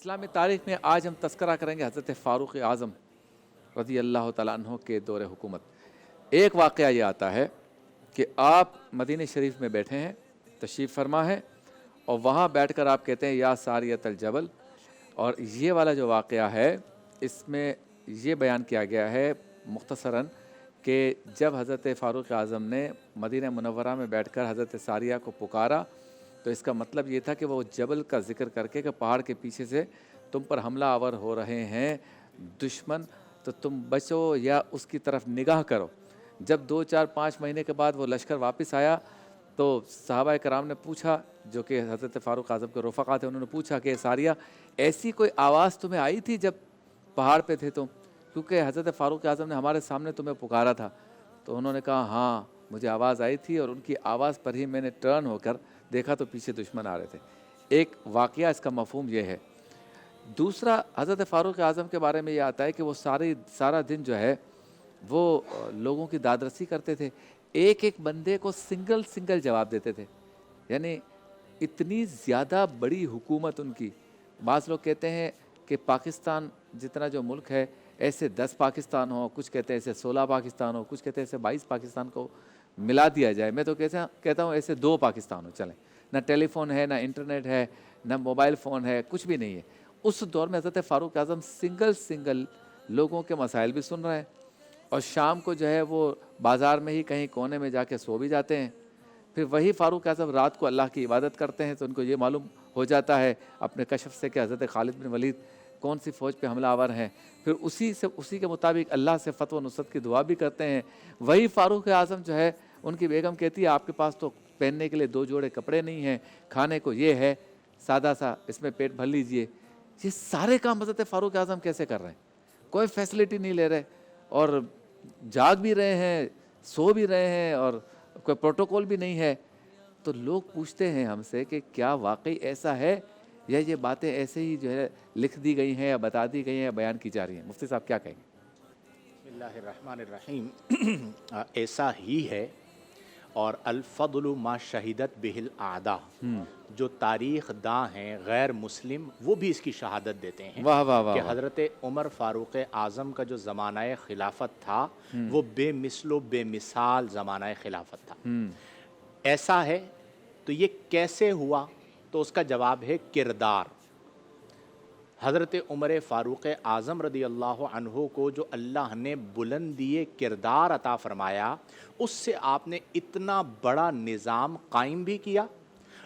اسلامی تاریخ میں آج ہم تذکرہ کریں گے حضرت فاروق اعظم رضی اللہ تعالیٰ عنہ کے دور حکومت۔ ایک واقعہ یہ آتا ہے کہ آپ مدینہ شریف میں بیٹھے ہیں، تشریف فرما ہے، اور وہاں بیٹھ کر آپ کہتے ہیں یا ساریۃ الجبل، اور یہ والا جو واقعہ ہے اس میں یہ بیان کیا گیا ہے مختصراً کہ جب حضرت فاروق اعظم نے مدینہ منورہ میں بیٹھ کر حضرت ساریہ کو پکارا تو اس کا مطلب یہ تھا کہ وہ جبل کا ذکر کر کے کہ پہاڑ کے پیچھے سے تم پر حملہ آور ہو رہے ہیں دشمن، تو تم بچو یا اس کی طرف نگاہ کرو۔ جب 2-4-5 مہینے کے بعد وہ لشکر واپس آیا تو صحابہ کرام نے پوچھا، جو کہ حضرت فاروق اعظم کے رفقا تھے، انہوں نے پوچھا کہ ساریہ ایسی کوئی آواز تمہیں آئی تھی جب پہاڑ پہ تھے تم؟ کیونکہ حضرت فاروق اعظم نے ہمارے سامنے تمہیں پکارا تھا۔ تو انہوں نے کہا ہاں مجھے آواز آئی تھی، اور ان کی آواز پر ہی میں نے ٹرن ہو کر دیکھا تو پیچھے دشمن آ رہے تھے۔ ایک واقعہ اس کا مفہوم یہ ہے۔ دوسرا حضرت فاروق اعظم کے بارے میں یہ آتا ہے کہ وہ سارا دن جو ہے وہ لوگوں کی دادرسی کرتے تھے، ایک ایک بندے کو سنگل جواب دیتے تھے، یعنی اتنی زیادہ بڑی حکومت ان کی۔ بعض لوگ کہتے ہیں کہ پاکستان جتنا جو ملک ہے ایسے 10 پاکستان ہو، کچھ کہتے ہیں ایسے 16 پاکستان ہو، کچھ کہتے ہیں ایسے 22 پاکستان کو ملا دیا جائے۔ میں تو کہتا ہوں ایسے 2 پاکستان ہو چلیں، نہ ٹیلی فون ہے، نہ انٹرنیٹ ہے، نہ موبائل فون ہے، کچھ بھی نہیں ہے۔ اس دور میں حضرت فاروق اعظم سنگل لوگوں کے مسائل بھی سن رہے ہیں، اور شام کو جو ہے وہ بازار میں ہی کہیں کونے میں جا کے سو بھی جاتے ہیں۔ پھر وہی فاروق اعظم رات کو اللہ کی عبادت کرتے ہیں تو ان کو یہ معلوم ہو جاتا ہے اپنے کشف سے کہ حضرت خالد بن ولید کون سی فوج پہ حملہ آور ہیں، پھر اسی کے مطابق اللہ سے فتح و نصرت کی دعا بھی کرتے ہیں۔ وہی فاروق اعظم جو ہے ان کی بیگم کہتی ہے آپ کے پاس تو پہننے کے لیے 2 جوڑے کپڑے نہیں ہیں، کھانے کو یہ ہے سادہ سا، اس میں پیٹ بھر لیجئے۔ یہ سارے کام حضرت فاروق اعظم کیسے کر رہے ہیں؟ کوئی فیسلٹی نہیں لے رہے، اور جاگ بھی رہے ہیں، سو بھی رہے ہیں، اور کوئی پروٹوکول بھی نہیں ہے۔ تو لوگ پوچھتے ہیں ہم سے کہ کیا واقعی ایسا ہے، یا یہ باتیں ایسے ہی جو ہے لکھ دی گئی ہیں یا بتا دی گئی ہیں یا بیان کی جا رہی ہیں؟ مفتی صاحب کیا کہیں گے؟ بسم اللہ الرحمن الرحیم۔ ایسا ہی ہے، اور الفضل ما شہدت بہ الاعداء، جو تاریخ داں ہیں غیر مسلم وہ بھی اس کی شہادت دیتے ہیں کہ حضرت عمر فاروق اعظم کا جو زمانہ خلافت تھا وہ بے مثل و بے مثال زمانہ خلافت تھا۔ ایسا ہے تو یہ کیسے ہوا؟ تو اس کا جواب ہے کردار۔ حضرت عمر فاروق اعظم رضی اللہ عنہ کو جو اللہ نے بلندی کردار عطا فرمایا، اس سے آپ نے اتنا بڑا نظام قائم بھی کیا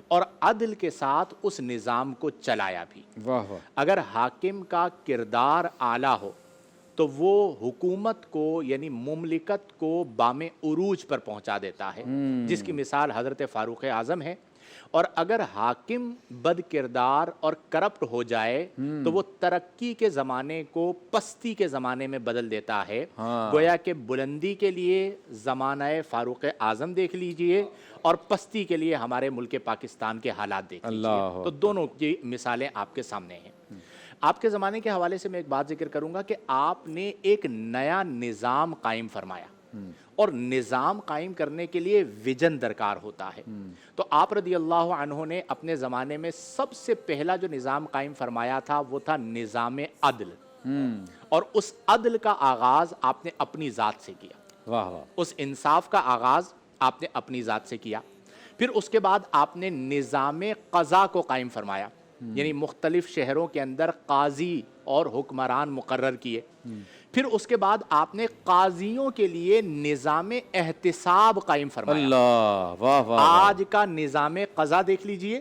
اور عدل کے ساتھ اس نظام کو چلایا بھی۔ اگر حاکم کا کردار اعلیٰ ہو تو وہ حکومت کو یعنی مملکت کو بام عروج پر پہنچا دیتا ہے، جس کی مثال حضرت فاروق اعظم ہے۔ اور اگر حاکم بد کردار اور کرپٹ ہو جائے تو وہ ترقی کے زمانے کو پستی کے زمانے میں بدل دیتا ہے۔ گویا کہ بلندی کے لیے زمانہ فاروق اعظم دیکھ لیجئے، اور پستی کے لیے ہمارے ملک پاکستان کے حالات دیکھ لیجئے، تو دونوں کی مثالیں آپ کے سامنے ہیں۔ آپ کے زمانے کے حوالے سے میں ایک بات ذکر کروں گا کہ آپ نے ایک نیا نظام قائم فرمایا، اور نظام قائم کرنے کے لیے ویژن درکار ہوتا ہے۔ تو آپ رضی اللہ عنہ نے اپنے زمانے میں سب سے پہلا جو نظام قائم فرمایا تھا وہ تھا نظام عدل، اور اس عدل کا آغاز آپ نے اپنی ذات سے کیا۔ اس انصاف کا آغاز آپ نے اپنی ذات سے کیا۔ پھر اس کے بعد آپ نے نظام قضا کو قائم فرمایا، یعنی مختلف شہروں کے اندر قاضی اور حکمران مقرر کیے۔ پھر اس کے بعد آپ نے قاضیوں کے لیے نظام احتساب قائم فرمایا۔ آج کا نظام قضا دیکھ لیجئے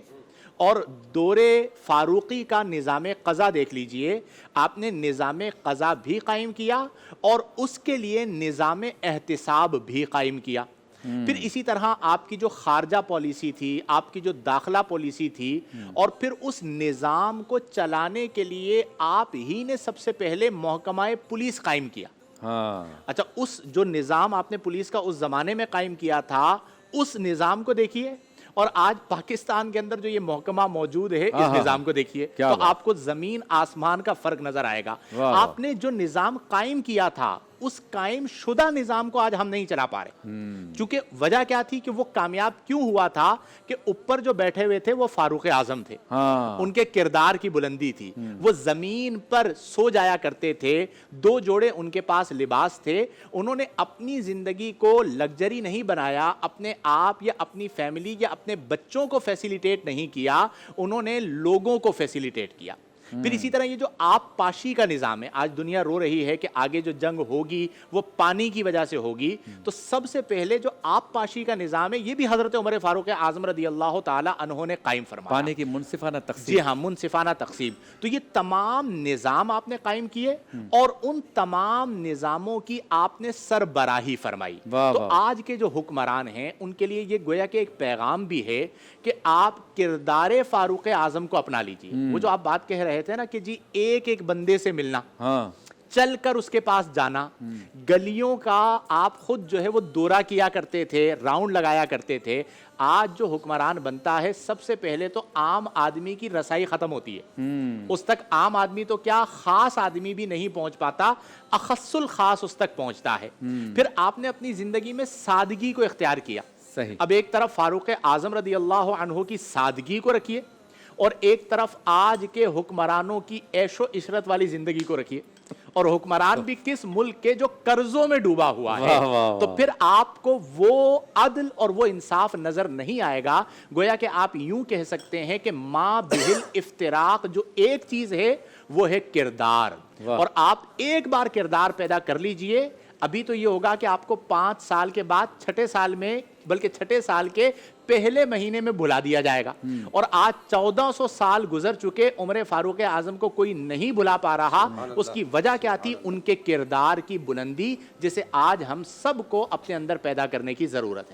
اور دور فاروقی کا نظام قضا دیکھ لیجئے، آپ نے نظام قضا بھی قائم کیا اور اس کے لیے نظام احتساب بھی قائم کیا۔ پھر اسی طرح آپ کی جو خارجہ پالیسی تھی، آپ کی جو داخلہ پالیسی تھی، اور پھر اس نظام کو چلانے کے لیے آپ ہی نے سب سے پہلے محکمہ پولیس قائم کیا۔ اچھا، اس جو نظام آپ نے پولیس کا اس زمانے میں قائم کیا تھا، اس نظام کو دیکھیے، اور آج پاکستان کے اندر جو یہ محکمہ موجود ہے اس نظام کو دیکھیے، تو آپ کو زمین آسمان کا فرق نظر آئے گا۔ آپ نے جو نظام قائم کیا تھا اس قائم شدہ نظام کو آج ہم نہیں چلا پا رہے. چونکہ وجہ کیا تھی کہ وہ کامیاب کیوں ہوا تھا کہ اوپر جو بیٹھے ہوئے تھے وہ فاروق اعظم تھے, ان کے کردار کی بلندی تھی, وہ زمین پر سو جایا کرتے تھے, 2 جوڑے ان کے پاس لباس تھے, انہوں نے اپنی زندگی کو لگژری نہیں بنایا, اپنے آپ یا اپنی فیملی یا اپنے بچوں کو فیسیلیٹیٹ نہیں کیا, انہوں نے لوگوں کو فیسیلیٹیٹ کیا. پھر اسی طرح یہ جو آپ پاشی کا نظام ہے, آج دنیا رو رہی ہے کہ آگے جو جنگ ہوگی وہ پانی کی وجہ سے ہوگی, تو سب سے پہلے جو آپ پاشی کا نظام ہے یہ بھی حضرت عمر فاروق اعظم رضی اللہ تعالی عنہ نے قائم فرمایا. پانی کی منصفانہ تقسیم. جی ہاں, منصفانہ تقسیم. تو یہ تمام نظام آپ نے قائم کیے اور ان تمام نظاموں کی آپ نے سربراہی فرمائی. تو آج کے جو حکمران ہیں ان کے لیے یہ گویا کہ ایک پیغام بھی ہے کہ آپ کردار فاروق اعظم کو اپنا لیجئے. وہ جو آپ بات کہہ رہے تھے نا کہ جی ایک ایک بندے سے ملنا, چل کر اس کے پاس جانا, گلیوں کا آپ خود جو ہے وہ دورہ کیا کرتے تھے, راؤنڈ لگایا کرتے تھے. آج جو حکمران بنتا ہے سب سے پہلے تو عام آدمی کی رسائی ختم ہوتی ہے, اس تک عام آدمی تو کیا خاص آدمی بھی نہیں پہنچ پاتا, اخص الخاص اس تک پہنچتا ہے. پھر آپ نے اپنی زندگی میں سادگی کو اختیار کیا. اب ایک طرف فاروق اعظم رضی اللہ عنہ کی سادگی کو رکھیے اور ایک طرف آج کے حکمرانوں کی عیش و عشرت والی زندگی کو رکھیے, اور حکمران بھی کس ملک کے جو قرضوں میں ڈوبا ہوا ہے. تو پھر آپ کو وہ عدل اور وہ انصاف نظر نہیں آئے گا. گویا کہ آپ یوں کہہ سکتے ہیں کہ ما بہل افتراق جو ایک چیز ہے وہ ہے کردار, اور آپ ایک بار کردار پیدا کر لیجئے. ابھی تو یہ ہوگا کہ آپ کو 5 سال کے بعد چھٹے سال میں, بلکہ چھٹے سال کے پہلے مہینے میں بھلا دیا جائے گا. اور آج 1400 سال گزر چکے, عمر فاروق اعظم کو کوئی نہیں بھلا پا رہا. اس کی وجہ کیا تھی؟ ان کے کردار کی بلندی, جسے آج ہم سب کو اپنے اندر پیدا کرنے کی ضرورت ہے.